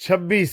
26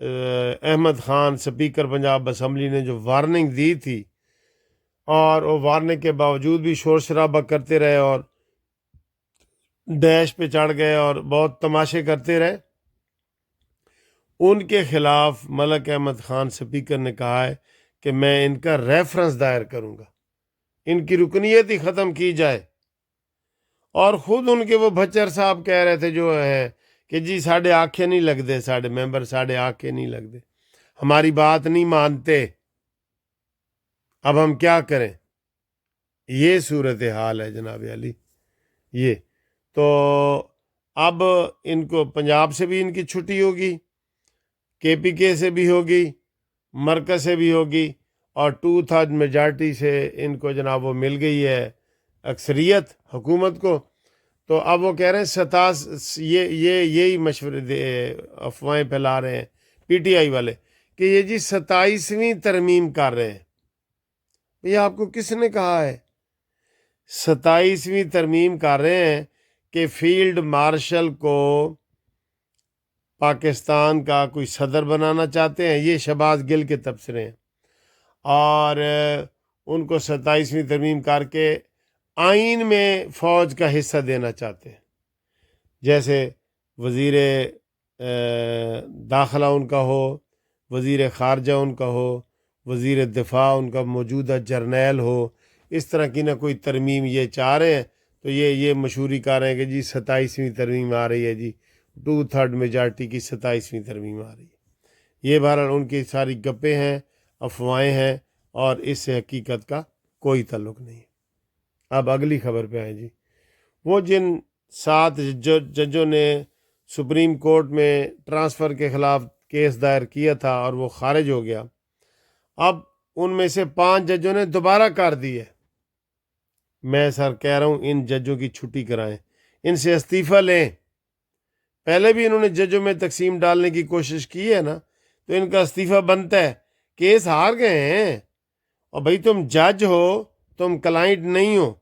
Ahmad Khan speaker Punjab assembly نے جو warning دی تھی، اور وہ وارننگ کے باوجود بھی شور شرابہ کرتے رہے اور ڈیش پہ چڑھ گئے اور بہت تماشے کرتے رہے، ان کے خلاف ملک احمد خان سپیکر نے کہا ہے کہ میں ان کا ریفرنس دائر کروں گا، ان کی رکنیت ہی ختم کی جائے۔ اور خود ان کے وہ بچر صاحب کہہ رہے تھے جو ہیں کہ جی ساڑھے آنکھیں نہیں لگتے، ساڑھے ممبر ساڑھے آنکھیں نہیں لگتے، ہماری بات نہیں مانتے، اب ہم کیا کریں؟ یہ صورتحال ہے جناب علی۔ یہ تو اب ان کو پنجاب سے بھی ان کی چھٹی ہوگی، KPK سے بھی ہوگی، مرکز سے بھی ہوگی، اور 2/3 میجارٹی سے ان کو جناب وہ مل گئی ہے اکثریت حکومت کو۔ تو اب وہ کہہ رہے ہیں یہی مشورے افواہیں پھیلا رہے ہیں PTI والے کہ یہ جی 27ویں ترمیم کر رہے ہیں۔ یہ آپ کو کس نے کہا ہے 27ویں ترمیم کر رہے ہیں؟ کہ فیلڈ مارشل کو پاکستان کا کوئی صدر بنانا چاہتے ہیں، یہ شہباز گل کے تبصرے ہیں، اور ان کو 27ویں ترمیم کر کے آئین میں فوج کا حصہ دینا چاہتے ہیں، جیسے وزیر داخلہ ان کا ہو، وزیر خارجہ ان کا ہو، وزیر دفاع ان کا موجودہ جرنیل ہو، اس طرح کی نہ کوئی ترمیم یہ چاہ رہے ہیں۔ تو یہ مشہوری کر رہے ہیں کہ جی 27ویں ترمیم آ رہی ہے، جی 2/3 میجارٹی کی 27ویں ترمیم آ رہی ہے۔ یہ بہرحال ان کی ساری گپیں ہیں، افواہیں ہیں، اور اس سے حقیقت کا کوئی تعلق نہیں ہے۔ اب اگلی خبر پہ آئیں جی۔ وہ جن 7 ججوں نے سپریم کورٹ میں ٹرانسفر کے خلاف کیس دائر کیا تھا اور وہ خارج ہو گیا، اب ان میں سے 5 ججوں نے دوبارہ کر دی ہے۔ میں سر کہہ رہا ہوں ان ججوں کی چھٹی کرائیں، ان سے استعفیٰ لیں۔ پہلے بھی انہوں نے ججوں میں تقسیم ڈالنے کی کوشش کی ہے نا، تو ان کا استعفیٰ بنتا ہے، کیس ہار گئے ہیں۔ اور بھائی تم جج ہو، تم کلائنٹ نہیں ہو،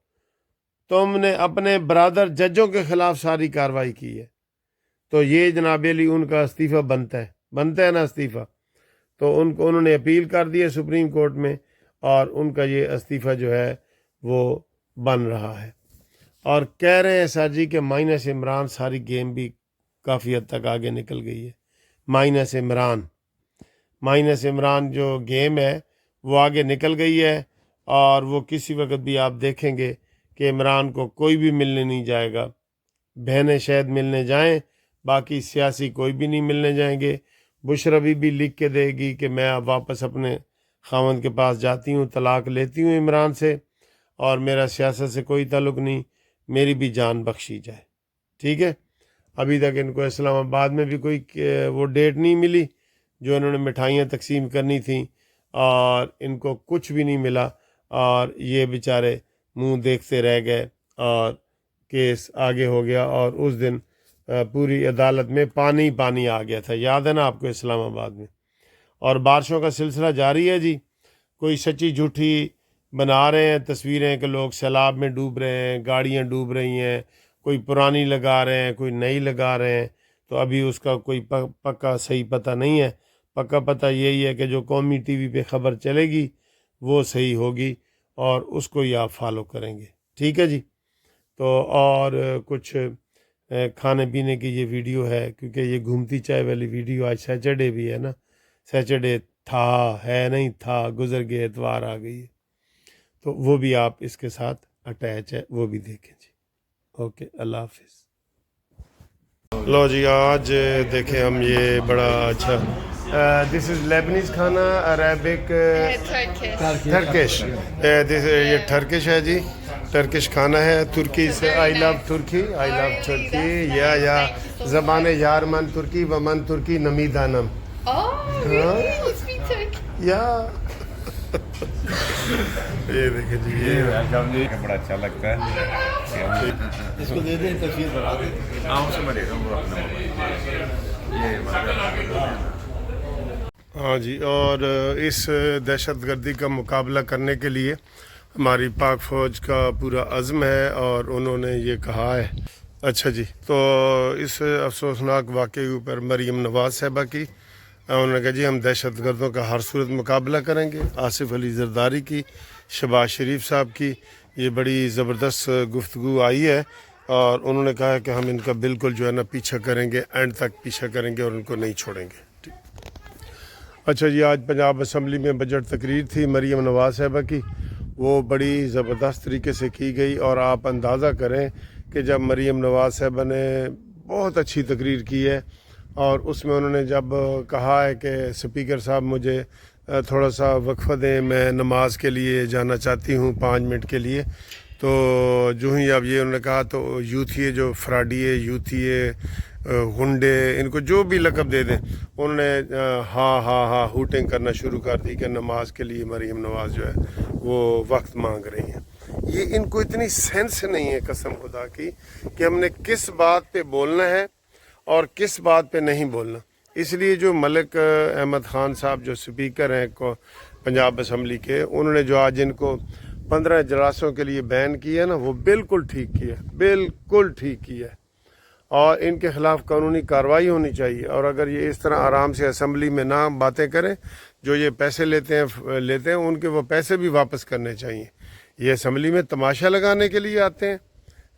تم نے اپنے برادر ججوں کے خلاف ساری کارروائی کی ہے، تو یہ جناب علی ان کا استعفیٰ بنتا ہے نا استعفیٰ۔ تو انہوں نے اپیل کر دی ہے سپریم کورٹ میں، اور ان کا یہ استعفیٰ جو ہے وہ بن رہا ہے۔ اور کہہ رہے ہیں سر جی کہ مائنس عمران ساری گیم بھی کافی حد تک آگے نکل گئی ہے۔ مائنس عمران جو گیم ہے وہ آگے نکل گئی ہے، اور وہ کسی وقت بھی آپ دیکھیں گے کہ عمران کو کوئی بھی ملنے نہیں جائے گا۔ بہنیں شاید ملنے جائیں، باقی سیاسی کوئی بھی نہیں ملنے جائیں گے۔ بشرا بھی لکھ کے دے گی کہ میں اب واپس اپنے خاوند کے پاس جاتی ہوں، طلاق لیتی ہوں عمران سے، اور میرا سیاست سے کوئی تعلق نہیں، میری بھی جان بخشی جائے۔ ٹھیک ہے، ابھی تک ان کو اسلام آباد میں بھی کوئی وہ ڈیٹ نہیں ملی جو انہوں نے مٹھائیاں تقسیم کرنی تھیں، اور ان کو کچھ بھی نہیں ملا، اور یہ بیچارے منہ دیکھتے رہ گئے، اور کیس آگے ہو گیا، اور اس دن پوری عدالت میں پانی آ گیا تھا، یاد ہے نا آپ کو اسلام آباد میں۔ اور بارشوں کا سلسلہ جاری ہے جی، کوئی سچی جھوٹی بنا رہے ہیں تصویریں کہ لوگ سیلاب میں ڈوب رہے ہیں، گاڑیاں ڈوب رہی ہیں، کوئی پرانی لگا رہے ہیں، کوئی نئی لگا رہے ہیں۔ تو ابھی اس کا کوئی پکا صحیح پتہ نہیں ہے، پکا پتہ یہی ہے کہ جو قومی ٹی وی پہ خبر چلے گی وہ صحیح ہوگی، اور اس کو ہی آپ فالو کریں گے۔ ٹھیک ہے جی۔ تو اور کچھ کھانے پینے کی یہ ویڈیو ہے، کیونکہ یہ گھومتی چائے والی ویڈیو آج سیچرڈے بھی ہے نا، سیچرڈے نہیں تھا، گزر گئے، اتوار آ گئی ہے، تو وہ بھی آپ اس کے ساتھ اٹیچ ہے، وہ بھی دیکھیں جی۔ اوکے، اللہ حافظ۔ لو جی، آج دیکھیں ہم یہ بڑا اچھا دس از لیبنیز کھانا، عربک، ٹرکش، یہ ٹرکش ہے جی، ٹرکش کھانا ہے، ترکی سے آئی لو ترکی یا زبان یارمن ترکی ومن ترکی نمیدانم۔ یا یہ دیکھیں جی، یہ بڑا اچھا لگتا ہے، اس کو دے دیں، تصویر بنا دیں۔ ہاں جی، اور اس دہشت گردی کا مقابلہ کرنے کے لیے ہماری پاک فوج کا پورا عزم ہے، اور انہوں نے یہ کہا ہے۔ اچھا جی، تو اس افسوسناک واقعے اوپر مریم نواز صاحبہ کی انہوں نے کہا جی ہم دہشت گردوں کا ہر صورت مقابلہ کریں گے. آصف علی زرداری کی، شہباز شریف صاحب کی یہ بڑی زبردست گفتگو آئی ہے، اور انہوں نے کہا کہ ہم ان کا بالکل جو ہے نا پیچھا کریں گے، اینڈ تک پیچھا کریں گے اور ان کو نہیں چھوڑیں گے. اچھا جی، آج پنجاب اسمبلی میں بجٹ تقریر تھی مریم نواز صاحبہ کی، وہ بڑی زبردست طریقے سے کی گئی، اور آپ اندازہ کریں کہ جب مریم نواز صاحبہ نے بہت اچھی تقریر کی ہے، اور اس میں انہوں نے جب کہا ہے کہ اسپیکر صاحب مجھے تھوڑا سا وقفہ دیں، میں نماز کے لیے جانا چاہتی ہوں 5 منٹ کے لیے، تو جو ہی اب یہ انہوں نے کہا تو یوتھیے جو فراڈیے یوتھیے غنڈے، ان کو جو بھی لقب دے دیں، انہوں نے ہاں ہاں ہاں ہوٹنگ کرنا شروع کر دی کہ نماز کے لیے مریم نواز جو ہے وہ وقت مانگ رہی ہیں. یہ ان کو اتنی سینس نہیں ہے قسم خدا کی کہ ہم نے کس بات پہ بولنا ہے اور کس بات پہ نہیں بولنا. اس لیے جو ملک احمد خان صاحب جو اسپیکر ہیں پنجاب اسمبلی کے، انہوں نے جو آج ان کو 15 اجلاسوں کے لیے بین کیا نا، وہ بالکل ٹھیک کیا، بالکل ٹھیک کیا، اور ان کے خلاف قانونی کارروائی ہونی چاہیے. اور اگر یہ اس طرح آرام سے اسمبلی میں نہ باتیں کریں، جو یہ پیسے لیتے ہیں ان کے وہ پیسے بھی واپس کرنے چاہیے. یہ اسمبلی میں تماشا لگانے کے لیے آتے ہیں،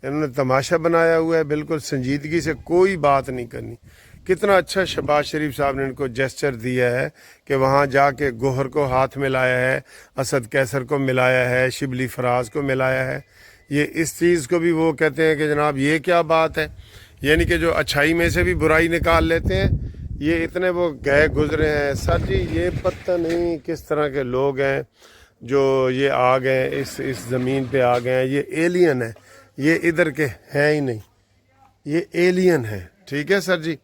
انہوں نے تماشا بنایا ہوا ہے، بالکل سنجیدگی سے کوئی بات نہیں کرنی. کتنا اچھا شہباز شریف صاحب نے ان کو جیسچر دیا ہے کہ وہاں جا کے گوہر کو ہاتھ ملایا ہے، اسد کیسر کو ملایا ہے، شبلی فراز کو ملایا ہے. یہ اس چیز کو بھی وہ کہتے ہیں کہ جناب یہ کیا بات ہے، یعنی کہ جو اچھائی میں سے بھی برائی نکال لیتے ہیں. یہ اتنے وہ گئے گزرے ہیں. سر جی یہ پتہ نہیں کس طرح کے لوگ ہیں جو یہ آ گئے اس زمین پہ آ گئے ہیں. یہ ایلین ہے، یہ ادھر کے ہیں ہی نہیں، یہ ایلین ہے. ٹھیک ہے سر جی.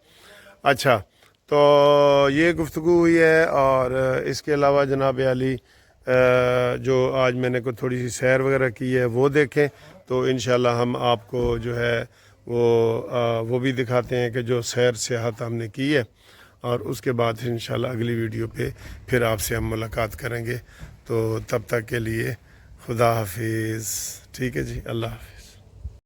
اچھا، تو یہ گفتگو ہوئی ہے. اور اس کے علاوہ جناب علی جو آج میں نے کوئی تھوڑی سی سیر وغیرہ کی ہے وہ دیکھیں، تو انشاءاللہ ہم آپ کو جو ہے وہ بھی دکھاتے ہیں کہ جو سیر سیاحت ہم نے کی ہے. اور اس کے بعد انشاءاللہ اگلی ویڈیو پہ پھر آپ سے ہم ملاقات کریں گے. تو تب تک کے لیے خدا حافظ. ٹھیک ہے جی، اللہ حافظ.